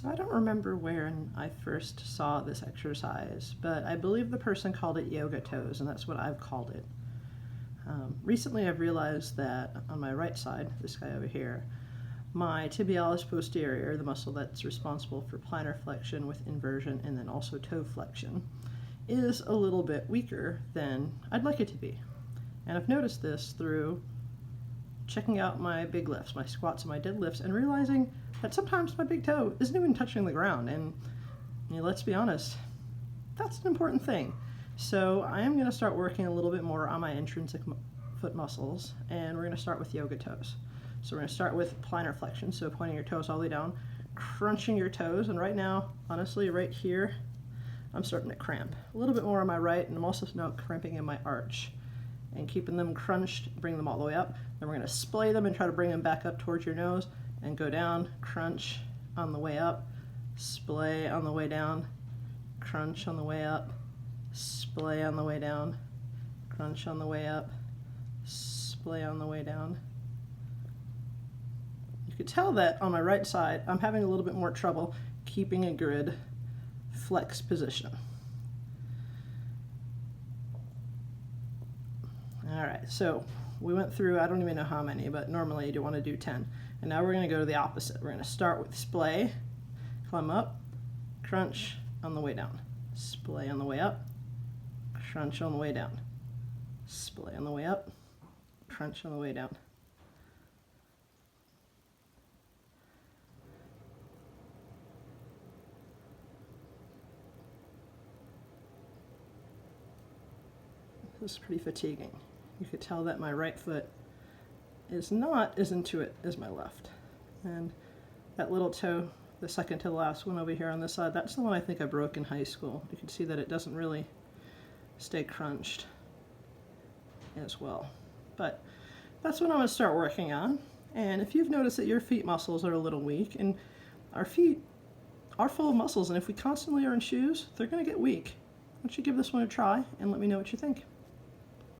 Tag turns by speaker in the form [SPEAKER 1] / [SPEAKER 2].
[SPEAKER 1] So I don't remember when I first saw this exercise, but I believe the person called it yoga toes, and that's what I've called it. Recently I've realized that on my right side, this guy over here, my tibialis posterior, the muscle that's responsible for plantar flexion with inversion and then also toe flexion, is a little bit weaker than I'd like it to be. And I've noticed this through checking out my big lifts, my squats and my deadlifts, and realizing that sometimes my big toe isn't even touching the ground. And let's be honest, that's an important thing. So I am going to start working a little bit more on my intrinsic foot muscles, and we're going to start with yoga toes. So we're going to start with plantar flexion, so pointing your toes all the way down, crunching your toes, and right now, honestly, right here, I'm starting to cramp. A little bit more on my right, and I'm also now cramping in my arch. And keeping them crunched, bring them all the way up. Then we're going to splay them and try to bring them back up towards your nose, and go down, crunch on the way up, splay on the way down, crunch on the way up, splay on the way down, crunch on the way up, splay on the way down. You could tell that on my right side, I'm having a little bit more trouble keeping a good flex position. All right, so we went through, I don't even know how many, but normally you do want to do 10. And now we're going to go to the opposite. We're going to start with splay, climb up, crunch on the way down, splay on the way up, crunch on the way down, splay on the way up, crunch on the way down. This is pretty fatiguing. You could tell that my right foot is not as into it as my left. And that little toe, the second to the last one over here on this side, that's the one I think I broke in high school. You can see that it doesn't really stay crunched as well. But that's what I'm going to start working on. And if you've noticed that your feet muscles are a little weak, and our feet are full of muscles, and if we constantly are in shoes, they're going to get weak. Why don't you give this one a try and let me know what you think.